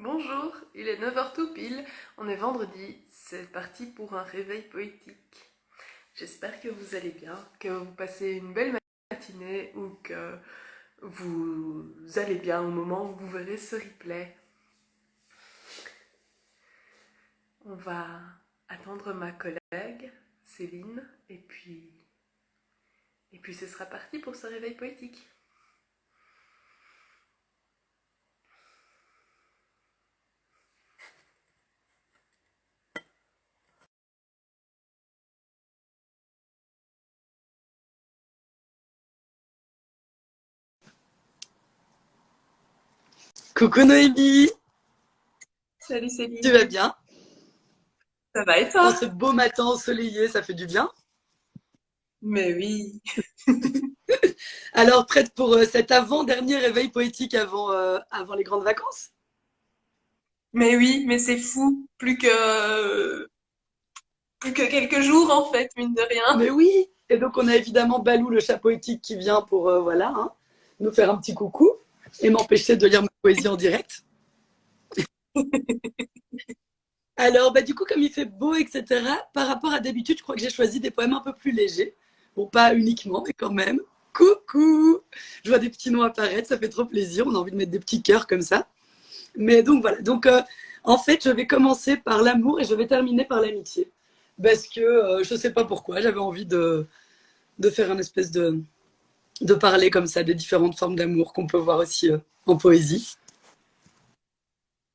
Bonjour, il est 9 heures tout pile, on est vendredi, c'est parti pour un réveil poétique. J'espère que vous allez bien, que vous passez une belle matinée ou que vous allez bien au moment où vous verrez ce replay. On va attendre ma collègue, Céline, et puis ce sera parti pour ce réveil poétique. Coucou Noémie, Salut tu vas Céline, bien? ça va et En toi? ce beau matin ensoleillé, ça fait du bien. Mais oui. Alors, prête pour cet avant-dernier réveil poétique avant les grandes vacances? Mais oui, mais c'est fou, plus que quelques jours en fait, mine de rien. Mais oui! Et donc, on a évidemment Balou, le chat poétique, qui vient pour voilà, hein, nous faire un petit coucou et m'empêcher de lire ma poésie en direct. Alors, bah, du coup, comme il fait beau, etc., par rapport à d'habitude, je crois que j'ai choisi des poèmes un peu plus légers. Bon, pas uniquement, mais quand même. Coucou! Je vois des petits noms apparaître, ça fait trop plaisir. On a envie de mettre des petits cœurs comme ça. Mais donc voilà. Donc en fait, je vais commencer par l'amour et je vais terminer par l'amitié. Parce que je ne sais pas pourquoi, j'avais envie de faire un espèce de parler comme ça des différentes formes d'amour qu'on peut voir aussi en poésie.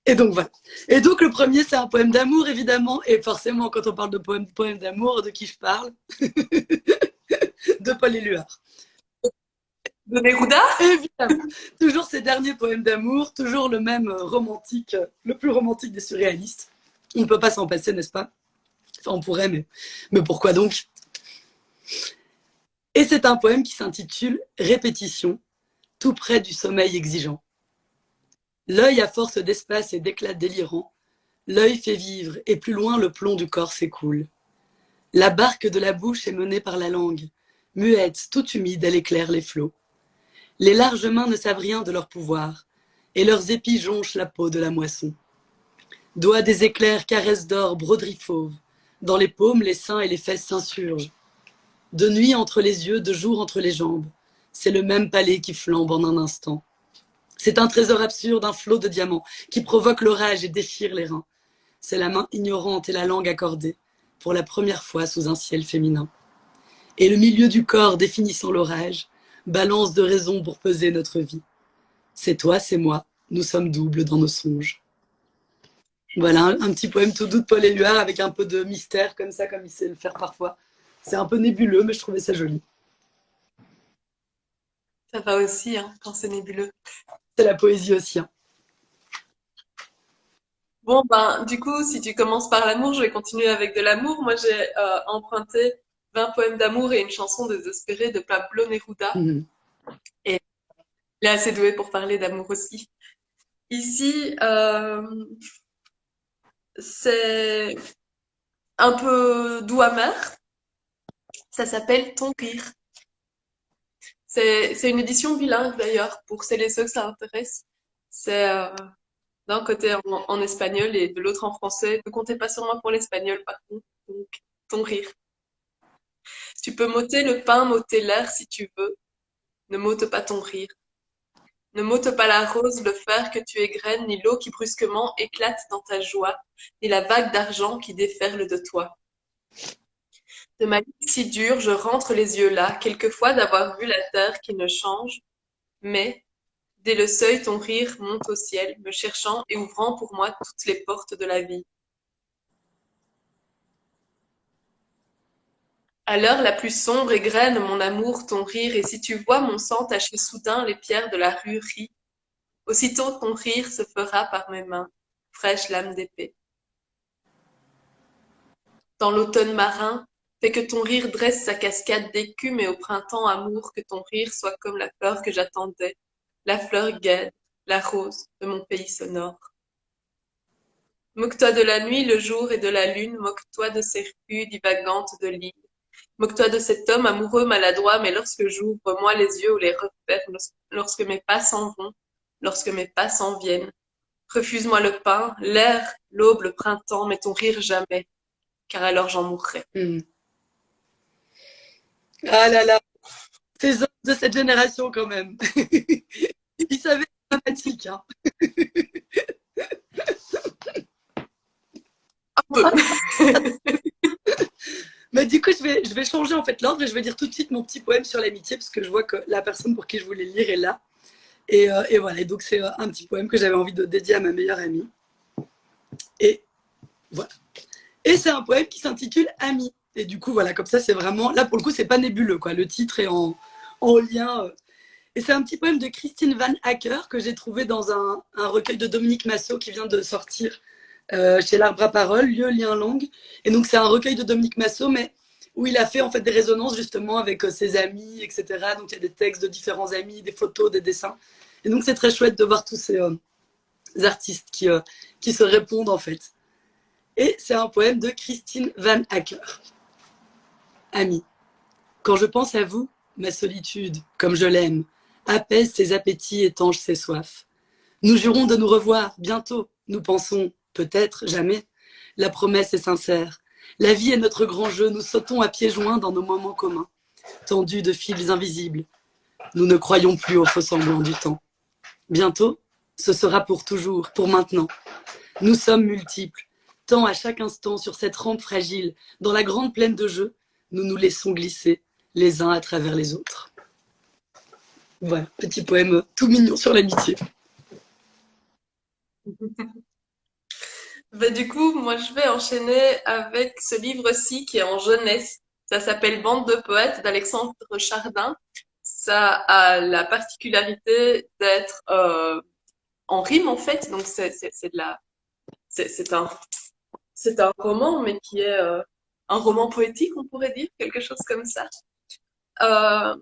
Et donc voilà. Et donc le premier, c'est un poème d'amour, évidemment. Et forcément, quand on parle de poème d'amour, de qui je parle? De Paul Éluard. De Neruda? Évidemment. Toujours ces derniers poèmes d'amour, toujours le même romantique, le plus romantique des surréalistes. On ne peut pas s'en passer, n'est-ce pas? Enfin, on pourrait, mais pourquoi donc? Et c'est un poème qui s'intitule Répétition, tout près du sommeil exigeant. L'œil à force d'espace et d'éclat délirant, l'œil fait vivre et plus loin le plomb du corps s'écoule. La barque de la bouche est menée par la langue, muette, toute humide, elle éclaire les flots. Les larges mains ne savent rien de leur pouvoir, et leurs épis jonchent la peau de la moisson. Doigts des éclairs caressent d'or broderie fauve, dans les paumes, les seins et les fesses s'insurgent. De nuit entre les yeux, de jour entre les jambes. C'est le même palais qui flambe en un instant. C'est un trésor absurde, un flot de diamants qui provoque l'orage et déchire les reins. C'est la main ignorante et la langue accordée, pour la première fois sous un ciel féminin. Et le milieu du corps définissant l'orage, balance de raison pour peser notre vie. C'est toi, c'est moi, nous sommes doubles dans nos songes. Voilà, un petit poème tout doux de Paul Éluard avec un peu de mystère comme ça, comme il sait le faire parfois. C'est un peu nébuleux, mais je trouvais ça joli. Ça va aussi, hein, quand c'est nébuleux. C'est la poésie aussi, hein. Bon, ben, du coup, si tu commences par l'amour, je vais continuer avec de l'amour. Moi, j'ai emprunté 20 poèmes d'amour et une chanson désespérée de Pablo Neruda. Mhm. Et il est assez doué pour parler d'amour aussi. Ici, c'est un peu doux amer. Ça s'appelle Ton rire. C'est une édition bilingue d'ailleurs, pour celles et ceux que ça intéresse. C'est d'un côté en espagnol et de l'autre en français. Ne comptez pas sur moi pour l'espagnol par contre. Donc, ton rire. Tu peux m'ôter le pain, m'ôter l'air si tu veux. Ne m'ôte pas ton rire. Ne m'ôte pas la rose, le fer que tu égrènes, ni l'eau qui brusquement éclate dans ta joie, ni la vague d'argent qui déferle de toi. De ma vie si dure, je rentre les yeux là, quelquefois d'avoir vu la terre qui ne change, mais, dès le seuil, ton rire monte au ciel, me cherchant et ouvrant pour moi toutes les portes de la vie. À l'heure la plus sombre égrène mon amour ton rire, et si tu vois mon sang tacher soudain les pierres de la rue, ris. Aussitôt ton rire se fera par mes mains, fraîche lame d'épée. Dans l'automne marin, fais que ton rire dresse sa cascade d'écume, et au printemps amour, que ton rire soit comme la fleur que j'attendais, la fleur gaie, la rose de mon pays sonore. Moque-toi de la nuit, le jour et de la lune, moque-toi de ces rues divagantes de l'île. Moque-toi de cet homme amoureux maladroit, mais lorsque j'ouvre moi les yeux ou les referme, lorsque mes pas s'en vont, lorsque mes pas s'en viennent, Refuse-moi le pain, l'air, l'aube, le printemps, mais ton rire jamais, car alors j'en mourrai. Hmm. Ah là là, ces hommes de cette génération quand même. Ils savaient être dramatiques, hein. Un peu. Mais du coup, je vais changer en fait l'ordre et je vais dire tout de suite mon petit poème sur l'amitié parce que je vois que la personne pour qui je voulais le lire est là. Et voilà, et donc c'est un petit poème que j'avais envie de dédier à ma meilleure amie. Et voilà. Et c'est un poème qui s'intitule Ami. Et du coup, voilà, comme ça, c'est vraiment. Là, pour le coup, c'est pas nébuleux, quoi. Le titre est en lien. Et c'est un petit poème de Christine Van Acker que j'ai trouvé dans un recueil de Dominique Massot qui vient de sortir chez l'Arbre à Parole, Lieu, Lien, Langue. Et donc, c'est un recueil de Dominique Massot, mais où il a fait en fait des résonances justement avec ses amis, etc. Donc, il y a des textes de différents amis, des photos, des dessins. Et donc, c'est très chouette de voir tous ces artistes qui se répondent en fait. Et c'est un poème de Christine Van Acker. Ami, quand je pense à vous, ma solitude, comme je l'aime, apaise ses appétits, étanche ses soifs. Nous jurons de nous revoir bientôt. Nous pensons, peut-être, jamais. La promesse est sincère. La vie est notre grand jeu. Nous sautons à pieds joints dans nos moments communs, tendus de fils invisibles. Nous ne croyons plus aux faux semblants du temps. Bientôt, ce sera pour toujours, pour maintenant. Nous sommes multiples. Tant à chaque instant sur cette rampe fragile, dans la grande plaine de jeu, nous nous laissons glisser les uns à travers les autres. Voilà, petit poème tout mignon sur l'amitié. Bah, du coup, moi, je vais enchaîner avec ce livre-ci qui est en jeunesse. Ça s'appelle Bande de poètes d'Alexandre Chardin. Ça a la particularité d'être en rime, en fait. Donc, c'est de la, c'est un, c'est un roman, mais qui est un roman poétique, on pourrait dire, quelque chose comme ça. Euh,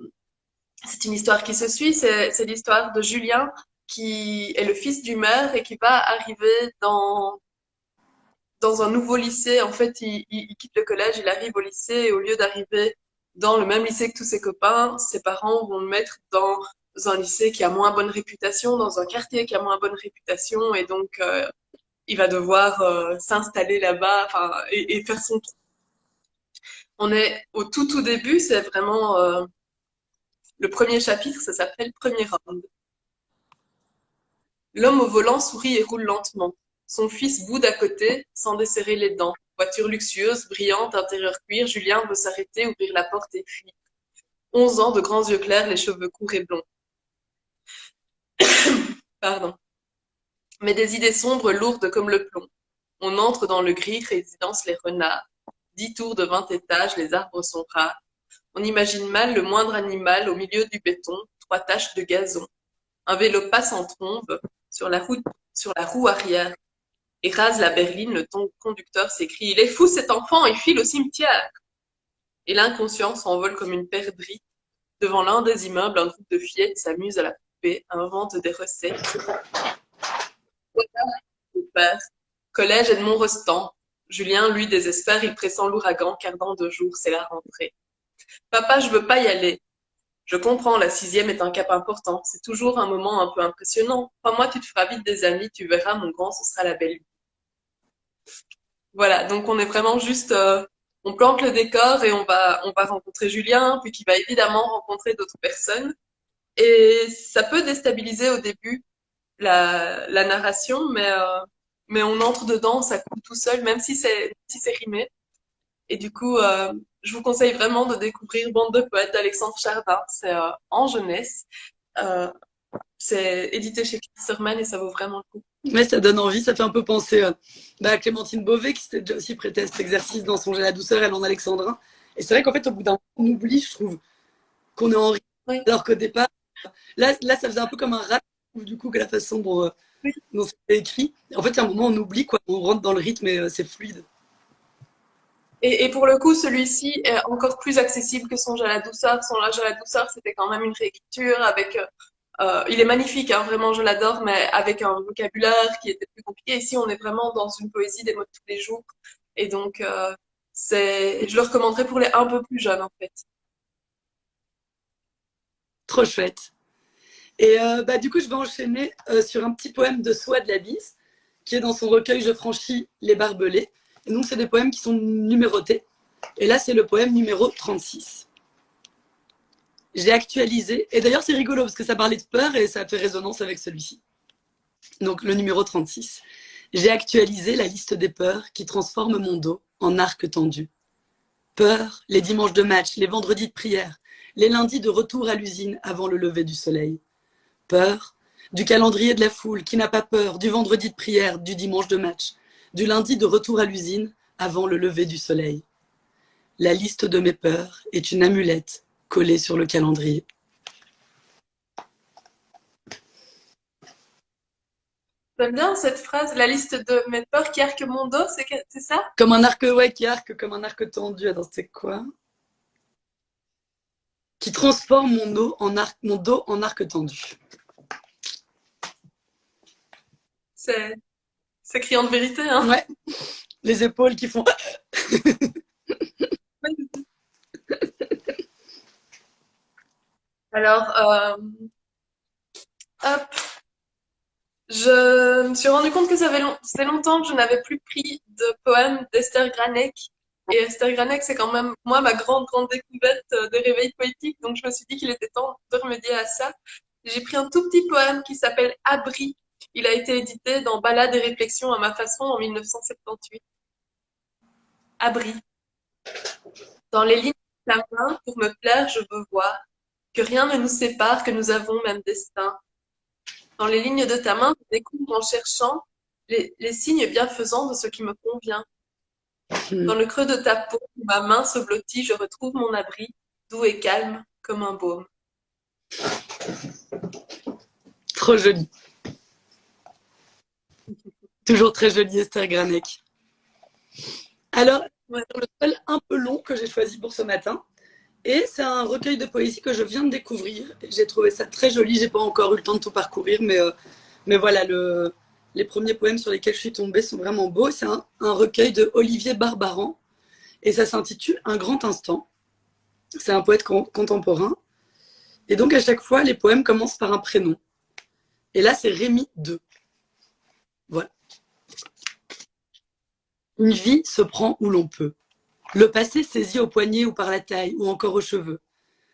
c'est une histoire qui se suit. C'est l'histoire de Julien qui est le fils du maire et qui va arriver dans un nouveau lycée. En fait, il quitte le collège, il arrive au lycée et au lieu d'arriver dans le même lycée que tous ses copains, ses parents vont le mettre dans un lycée qui a moins bonne réputation, dans un quartier qui a moins bonne réputation et donc il va devoir s'installer là-bas, enfin, et faire son tour. On est au tout début, c'est vraiment le premier chapitre, ça s'appelle Premier round. L'homme au volant sourit et roule lentement. Son fils boude à côté, sans desserrer les dents. Voiture luxueuse, brillante, intérieur cuir, Julien veut s'arrêter, ouvrir la porte et fuir. 11 ans, de grands yeux clairs, les cheveux courts et blonds. Pardon. Mais des idées sombres, lourdes comme le plomb. On entre dans le gris, résidence les renards. 10 tours de 20 étages, les arbres sont rares. On imagine mal le moindre animal au milieu du béton, 3 taches de gazon. Un vélo passe en trombe sur la roue arrière et rase la berline. Le conducteur s'écrie: Il est fou cet enfant, il file au cimetière. Et l'inconscient s'envole comme une perdrix. Devant l'un des immeubles, un groupe de fillettes s'amuse à la poupée, invente des recettes. Père. Collège Edmond Rostand. Julien, lui, désespère, il pressent l'ouragan, car dans 2 jours, c'est la rentrée. Papa, je veux pas y aller. Je comprends, la sixième est un cap important. C'est toujours un moment un peu impressionnant. Crois-moi, tu te feras vite des amis, tu verras, mon grand, ce sera la belle vie. Voilà, donc on est vraiment juste, on plante le décor et on va rencontrer Julien, puis qui va évidemment rencontrer d'autres personnes. Et ça peut déstabiliser au début la narration, mais on entre dedans, ça coule tout seul, même si c'est rimé. Et du coup, je vous conseille vraiment de découvrir Bande de poètes d'Alexandre Chardin. C'est en jeunesse. Euh, c'est édité chez Casterman et ça vaut vraiment le coup. Mais ça donne envie, ça fait un peu penser à Clémentine Beauvais qui s'était déjà aussi prêtée à cet exercice dans Songer la douceur, elle en alexandrin. Et c'est vrai qu'en fait, au bout d'un moment, on oublie, je trouve, qu'on est en rythme. Oui, Alors qu'au départ, là, ça faisait un peu comme un rap, du coup, que la façon oui. dont c'était écrit. En fait, il y a un moment, on oublie, quoi. On rentre dans le rythme et c'est fluide. Et pour le coup, celui-ci est encore plus accessible que Songe à la douceur. Songe à la douceur, c'était quand même une réécriture avec. Il est magnifique, hein, vraiment, je l'adore, mais avec un vocabulaire qui était plus compliqué. Ici, on est vraiment dans une poésie des mots de tous les jours. Et donc, je le recommanderais pour les un peu plus jeunes, en fait. Trop chouette. Et du coup, je vais enchaîner sur un petit poème de Soi de la Bise. qui est dans son recueil Je franchis les barbelés. Et donc, c'est des poèmes qui sont numérotés. Et là, c'est le poème numéro 36. J'ai actualisé, et d'ailleurs, c'est rigolo parce que ça parlait de peur et ça fait résonance avec celui-ci. Donc, le numéro 36. J'ai actualisé la liste des peurs qui transforment mon dos en arc tendu. Peur, les dimanches de match, les vendredis de prière, les lundis de retour à l'usine avant le lever du soleil. Peur, du calendrier de la foule qui n'a pas peur, du vendredi de prière, du dimanche de match, du lundi de retour à l'usine avant le lever du soleil. La liste de mes peurs est une amulette collée sur le calendrier. J'aime bien cette phrase, la liste de mes peurs qui arquent mon dos, c'est ça? Comme un arc, ouais, qui arque comme un arc tendu. Attends, c'est quoi? Qui transforme mon dos en arc tendu. C'est criant de vérité, hein? Ouais, les épaules qui font... Alors, hop, je me suis rendu compte que ça faisait longtemps que je n'avais plus pris de poème d'Esther Granek. Et Esther Granek, c'est quand même, moi, ma grande découverte des réveils poétiques. Donc, je me suis dit qu'il était temps de remédier à ça. J'ai pris un tout petit poème qui s'appelle Abri. Il a été édité dans Ballades et réflexions à ma façon en 1978. Abri. Dans les lignes de ta main, pour me plaire, je veux voir que rien ne nous sépare, que nous avons même destin. Dans les lignes de ta main, je découvre en cherchant les signes bienfaisants de ce qui me convient. Dans le creux de ta peau, où ma main se blottit, je retrouve mon abri, doux et calme comme un baume. Trop joli. Toujours très joli, Esther Granek. Alors, Ouais. le seul un peu long que j'ai choisi pour ce matin. Et c'est un recueil de poésie que je viens de découvrir. J'ai trouvé ça très joli. J'ai pas encore eu le temps de tout parcourir, mais voilà, les premiers poèmes sur lesquels je suis tombée sont vraiment beaux. C'est un recueil de Olivier Barbaran et ça s'intitule Un grand instant. C'est un poète contemporain. Et donc à chaque fois, les poèmes commencent par un prénom. Et là, c'est Rémi II. Voilà. Une vie se prend où l'on peut. Le passé saisi au poignet ou par la taille ou encore aux cheveux.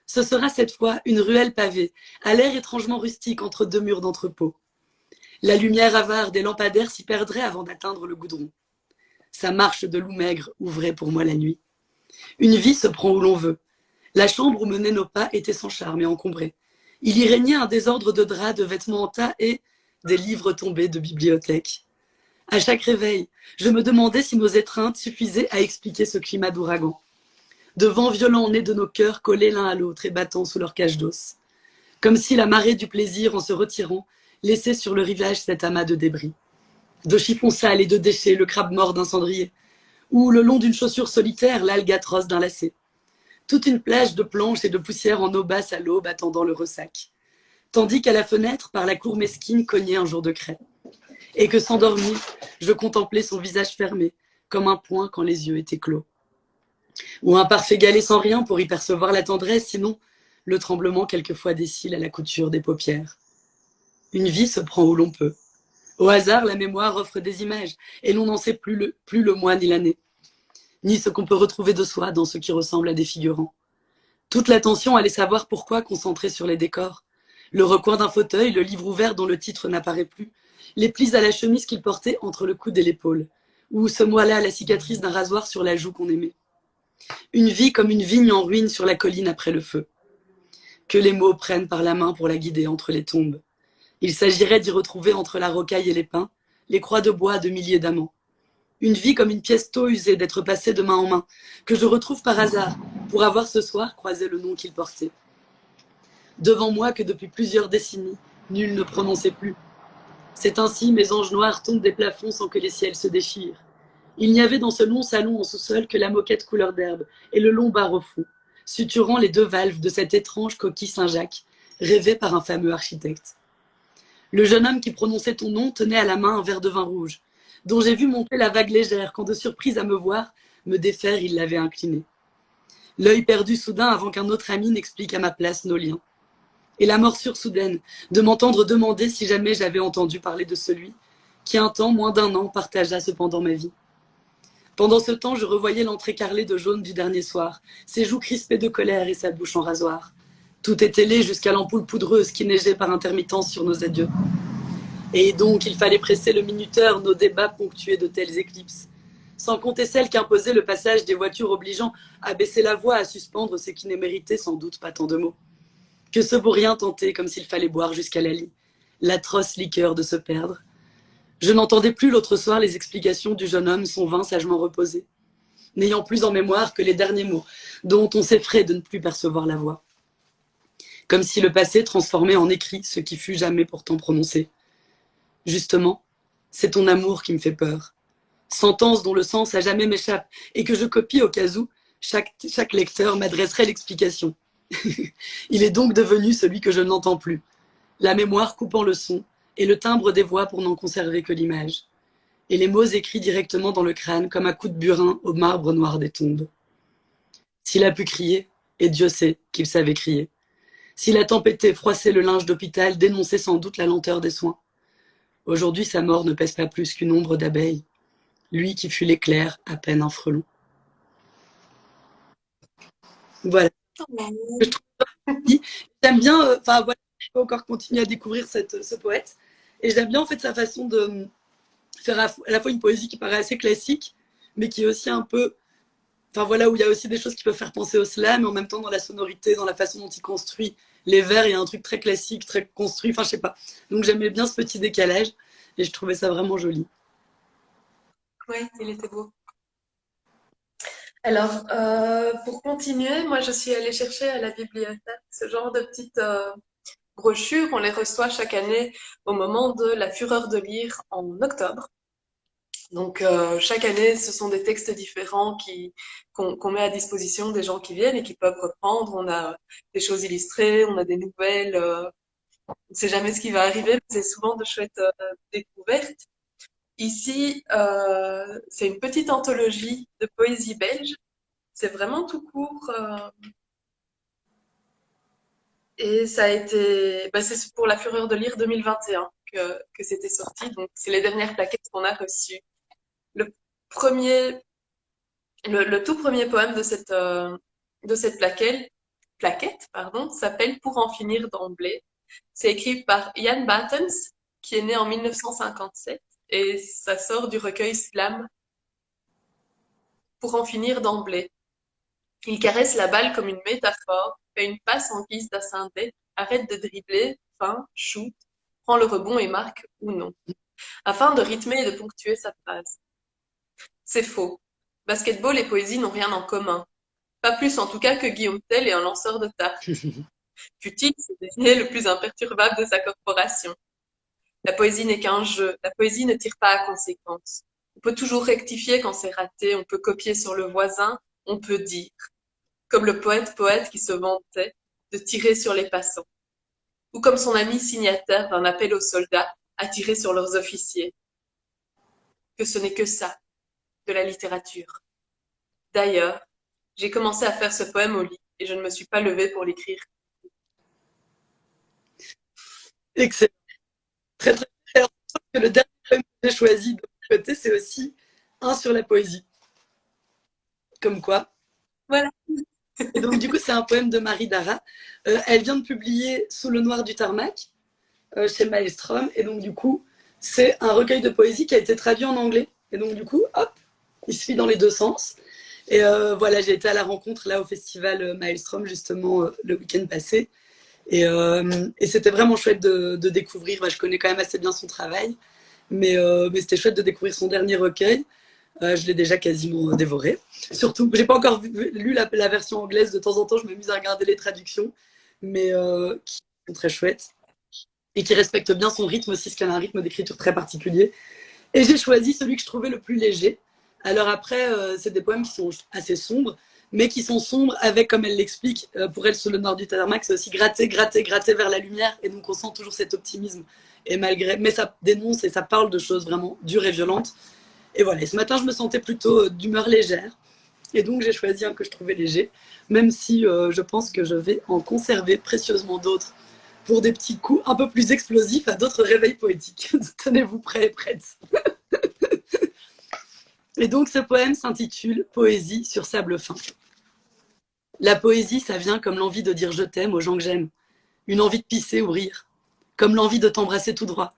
Ce sera cette fois une ruelle pavée, à l'air étrangement rustique entre deux murs d'entrepôt. La lumière avare des lampadaires s'y perdrait avant d'atteindre le goudron. Sa marche de loup maigre ouvrait pour moi la nuit. Une vie se prend où l'on veut. La chambre où menaient nos pas était sans charme et encombrée. Il y régnait un désordre de draps, de vêtements en tas et des livres tombés de bibliothèque. À chaque réveil, je me demandais si nos étreintes suffisaient à expliquer ce climat d'ouragan. De vents violents nés de nos cœurs collés l'un à l'autre et battant sous leur cage d'os. Comme si la marée du plaisir, en se retirant, laissait sur le rivage cet amas de débris. De chiffons sales et de déchets, le crabe mort d'un cendrier. Ou le long d'une chaussure solitaire, l'albatros d'un lacet. Toute une plage de planches et de poussière en eau basse à l'aube attendant le ressac. Tandis qu'à la fenêtre, par la cour mesquine, cognait un jour de craie. Et que sans dormir, je contemplais son visage fermé, comme un poing quand les yeux étaient clos. Ou un parfait galet sans rien pour y percevoir la tendresse, sinon le tremblement quelquefois des cils à la couture des paupières. Une vie se prend où l'on peut. Au hasard, la mémoire offre des images, et l'on n'en sait plus le mois ni l'année, ni ce qu'on peut retrouver de soi dans ce qui ressemble à des figurants. Toute l'attention allait savoir pourquoi concentrée sur les décors. Le recoin d'un fauteuil, le livre ouvert dont le titre n'apparaît plus, les plis à la chemise qu'il portait entre le coude et l'épaule, ou ce mois-là la cicatrice d'un rasoir sur la joue qu'on aimait. Une vie comme une vigne en ruine sur la colline après le feu. Que les mots prennent par la main pour la guider entre les tombes. Il s'agirait d'y retrouver entre la rocaille et les pins, les croix de bois de milliers d'amants. Une vie comme une pièce tôt usée d'être passée de main en main, que je retrouve par hasard, pour avoir ce soir croisé le nom qu'il portait. Devant moi que depuis plusieurs décennies, nul ne prononçait plus. C'est ainsi mes anges noirs tombent des plafonds sans que les ciels se déchirent. Il n'y avait dans ce long salon en sous-sol que la moquette couleur d'herbe et le long bar au fond, suturant les deux valves de cette étrange coquille Saint-Jacques, rêvée par un fameux architecte. Le jeune homme qui prononçait ton nom tenait à la main un verre de vin rouge, dont j'ai vu monter la vague légère quand, de surprise à me voir, me défaire, il l'avait incliné. L'œil perdu soudain avant qu'un autre ami n'explique à ma place nos liens. Et la morsure soudaine de m'entendre demander si jamais j'avais entendu parler de celui qui un temps, moins d'un an, partagea cependant ma vie. Pendant ce temps, je revoyais l'entrée carrelée de jaune du dernier soir, ses joues crispées de colère et sa bouche en rasoir. Tout était laid jusqu'à l'ampoule poudreuse qui neigeait par intermittence sur nos adieux. Et donc, il fallait presser le minuteur, nos débats ponctués de telles éclipses. Sans compter celles qu'imposait le passage des voitures obligeant à baisser la voix, à suspendre ce qui ne méritait sans doute pas tant de mots. Que ce beau rien tentait comme s'il fallait boire jusqu'à la lie, l'atroce liqueur de se perdre. Je n'entendais plus l'autre soir les explications du jeune homme, son vin sagement reposé, n'ayant plus en mémoire que les derniers mots, dont on s'effraie de ne plus percevoir la voix. Comme si le passé transformait en écrit ce qui fut jamais pourtant prononcé. Justement, c'est ton amour qui me fait peur. Sentence dont le sens à jamais m'échappe et que je copie au cas où chaque lecteur m'adresserait l'explication. Il est donc devenu celui que je n'entends plus, la mémoire coupant le son et le timbre des voix pour n'en conserver que l'image, et les mots écrits directement dans le crâne comme à coups de burin au marbre noir des tombes. S'il a pu crier, et Dieu sait qu'il savait crier, s'il a tempêté, froissé le linge d'hôpital, dénoncé sans doute la lenteur des soins, aujourd'hui sa mort ne pèse pas plus qu'une ombre d'abeille, lui qui fut l'éclair à peine un frelon. Voilà. Je trouve j'aime bien, voilà, je peux encore continuer à découvrir ce poète, et j'aime bien en fait sa façon de faire à la fois une poésie qui paraît assez classique, mais qui est aussi un peu, voilà, où il y a aussi des choses qui peuvent faire penser au slam, mais en même temps dans la sonorité, dans la façon dont il construit les vers, il y a un truc très classique, très construit, je sais pas. Donc j'aimais bien ce petit décalage, et je trouvais ça vraiment joli. Oui, il était beau. Alors, pour continuer, moi je suis allée chercher à la bibliothèque ce genre de petites brochures. On les reçoit chaque année au moment de la fureur de lire en octobre. Donc chaque année, ce sont des textes différents qu'on met à disposition des gens qui viennent et qui peuvent reprendre. On a des choses illustrées, on a des nouvelles. On ne sait jamais ce qui va arriver, mais c'est souvent de chouettes découvertes. Ici, c'est une petite anthologie de poésie belge. C'est vraiment tout court. Et ça a été, c'est pour la Fureur de lire 2021 que c'était sorti. Donc, c'est les dernières plaquettes qu'on a reçues. Le premier, le tout premier poème de cette plaquette, pardon, s'appelle Pour en finir d'emblée. C'est écrit par Jan Battens, qui est né en 1957, et ça sort du recueil Slam. Pour en finir d'emblée. Il caresse la balle comme une métaphore, fait une passe en guise d'ascendé, arrête de dribbler, fin, shoot, prend le rebond et marque ou non, afin de rythmer et de ponctuer sa phrase. C'est faux. Basketball et poésie n'ont rien en commun. Pas plus en tout cas que Guillaume Tell est un lanceur de tarte. Fut-il ce dernier le plus imperturbable de sa corporation. La poésie n'est qu'un jeu, la poésie ne tire pas à conséquence. On peut toujours rectifier quand c'est raté, on peut copier sur le voisin, on peut dire. Comme le poète qui se vantait de tirer sur les passants. Ou comme son ami signataire d'un appel aux soldats à tirer sur leurs officiers. Que ce n'est que ça, de la littérature. D'ailleurs, j'ai commencé à faire ce poème au lit et je ne me suis pas levée pour l'écrire. Excellent. Très, très bien. Alors, je trouve que le dernier poème que j'ai choisi de mon côté, c'est aussi un sur la poésie. Comme quoi. Voilà. Et donc, du coup, c'est un poème de Marie Dara. Elle vient de publier Sous le noir du tarmac chez Maelstrom. Et donc, du coup, c'est un recueil de poésie qui a été traduit en anglais. Et donc, du coup, hop, il se lit dans les deux sens. Et voilà, j'ai été à la rencontre là au festival Maelstrom, justement, le week-end passé. Et c'était vraiment chouette de découvrir. Je connais quand même assez bien son travail. Mais c'était chouette de découvrir son dernier recueil. Je l'ai déjà quasiment dévoré. Surtout, j'ai pas encore lu la version anglaise. De temps en temps, je m'amuse à regarder les traductions, mais qui sont très chouettes et qui respectent bien son rythme aussi, parce qu'elle a un rythme d'écriture très particulier. Et j'ai choisi celui que je trouvais le plus léger. Alors après, c'est des poèmes qui sont assez sombres, mais qui sont sombres avec, comme elle l'explique, pour elle, sur le nord du tarmac, c'est aussi gratter, gratter, gratter vers la lumière, et donc on sent toujours cet optimisme. Et mais ça dénonce et ça parle de choses vraiment dures et violentes. Et voilà, et ce matin, je me sentais plutôt d'humeur légère. Et donc, j'ai choisi un que je trouvais léger, même si je pense que je vais en conserver précieusement d'autres pour des petits coups un peu plus explosifs à d'autres réveils poétiques. Tenez-vous prêts et prêtes. Et donc ce poème s'intitule Poésie sur sable fin. La poésie, ça vient comme l'envie de dire je t'aime aux gens que j'aime, une envie de pisser ou rire, comme l'envie de t'embrasser tout droit.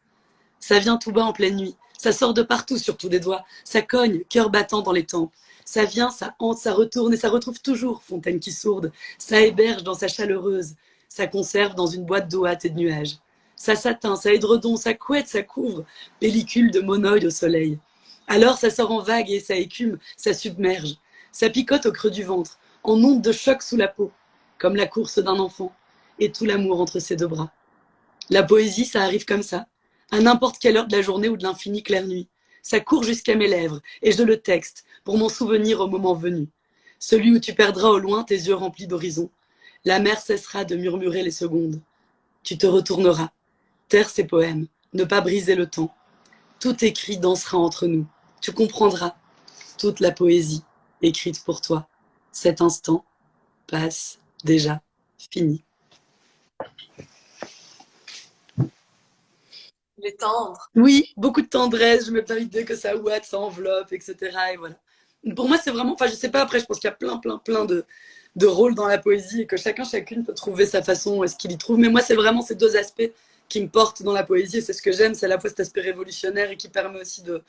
Ça vient tout bas en pleine nuit, ça sort de partout, surtout des doigts, ça cogne, cœur battant dans les tempes. Ça vient, ça hante, ça retourne et ça retrouve toujours, fontaine qui sourde. Ça héberge dans sa chaleureuse, ça conserve dans une boîte d'eau hâte et de nuages. Ça satin, ça édredon, ça couette, ça couvre, pellicule de monoïde au soleil. Alors ça sort en vague et ça écume, ça submerge. Ça picote au creux du ventre, en onde de choc sous la peau, comme la course d'un enfant, et tout l'amour entre ses deux bras. La poésie, ça arrive comme ça, à n'importe quelle heure de la journée ou de l'infini clair nuit. Ça court jusqu'à mes lèvres, et je le texte, pour m'en souvenir au moment venu. Celui où tu perdras au loin tes yeux remplis d'horizon. La mer cessera de murmurer les secondes. Tu te retourneras. Taire ces poèmes, ne pas briser le temps. Tout écrit dansera entre nous. Tu comprendras toute la poésie écrite pour toi. Cet instant passe déjà fini. Les tendres. Oui, beaucoup de tendresse, je me permets l'idée que ça ouate, ça enveloppe, etc. Et voilà. Pour moi, c'est vraiment, enfin, je sais pas, après, je pense qu'il y a plein de rôles dans la poésie et que chacune peut trouver sa façon et ce qu'il y trouve. Mais moi, c'est vraiment ces deux aspects qui me portent dans la poésie et c'est ce que j'aime, c'est à la fois cet aspect révolutionnaire et qui permet aussi de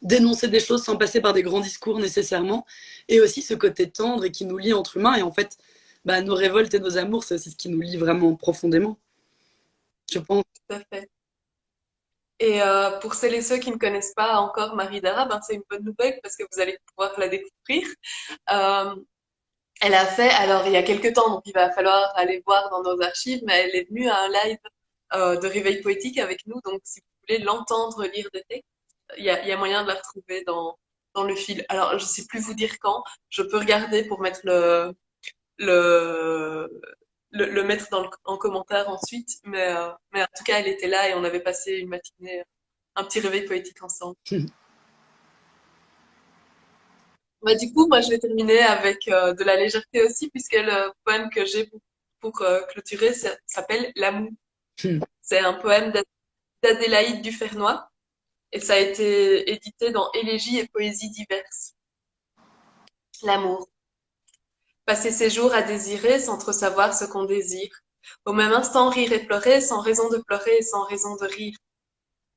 d'énoncer des choses sans passer par des grands discours nécessairement et aussi ce côté tendre et qui nous lie entre humains et en fait, nos révoltes et nos amours, c'est aussi ce qui nous lie vraiment profondément, je pense. Tout à fait. Et pour celles et ceux qui ne connaissent pas encore Marie Dara, ben, c'est une bonne nouvelle parce que vous allez pouvoir la découvrir. Euh, Elle a fait, alors il y a quelques temps, donc il va falloir aller voir dans nos archives, mais elle est venue à un live de réveil poétique avec nous, donc si vous voulez l'entendre lire des textes, il y a moyen de la retrouver dans le fil. Alors je sais plus vous dire quand, je peux regarder pour mettre le, le mettre en commentaire ensuite, mais en tout cas elle était là et on avait passé une matinée, un petit réveil poétique ensemble. Bah, du coup, moi, je vais terminer avec de la légèreté aussi, puisque le poème que j'ai pour clôturer s'appelle L'amour. C'est un poème d'Adélaïde Dufernois et ça a été édité dans Élégies et poésies diverses. L'amour. Passer ses jours à désirer sans trop savoir ce qu'on désire. Au même instant, rire et pleurer, sans raison de pleurer et sans raison de rire.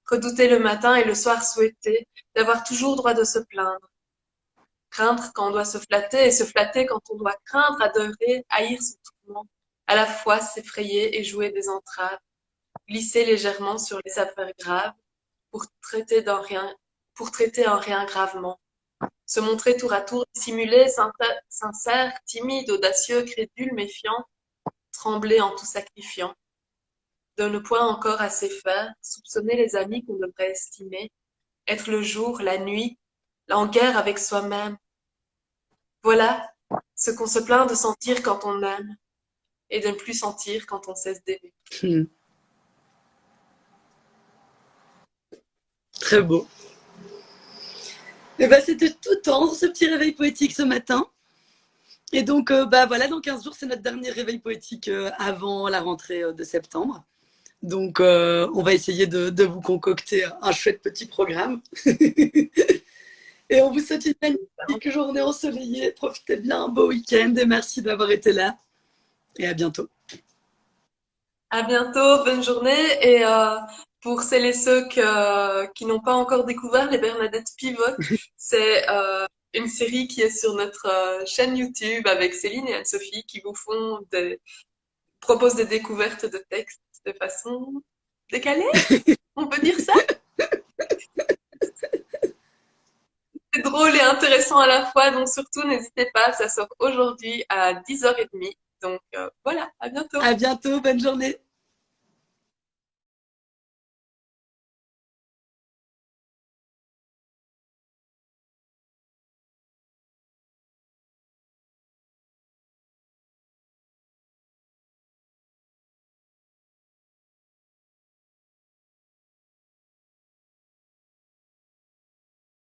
Redouter le matin et le soir souhaiter d'avoir toujours droit de se plaindre. Craindre quand on doit se flatter et se flatter quand on doit craindre, adorer, haïr son tourment, à la fois s'effrayer et jouer des entraves, glisser légèrement sur les affaires graves pour traiter d'un rien, pour traiter un rien gravement, se montrer tour à tour dissimulé, sincère, timide, audacieux, crédule, méfiant, trembler en tout sacrifiant, de ne point encore assez faire, soupçonner les amis qu'on devrait estimer, être le jour, la nuit, en guerre avec soi-même. Voilà ce qu'on se plaint de sentir quand on aime et de ne plus sentir quand on cesse d'aimer. Très beau. Et ben, c'était tout tendre ce petit réveil poétique ce matin. Et donc, voilà, dans 15 jours, c'est notre dernier réveil poétique avant la rentrée de septembre. Donc, on va essayer de vous concocter un chouette petit programme. Et on vous souhaite une magnifique journée ensoleillée. Profitez bien, un beau week-end et merci d'avoir été là. Et à bientôt. À bientôt, bonne journée. Et pour celles et ceux qui n'ont pas encore découvert les Bernadette Pivotent, c'est une série qui est sur notre chaîne YouTube avec Céline et Anne-Sophie qui vous proposent des découvertes de textes de façon décalée. On peut dire ça? C'est drôle et intéressant à la fois, donc surtout n'hésitez pas, ça sort aujourd'hui à 10h30. Donc voilà, à bientôt. À bientôt, bonne journée.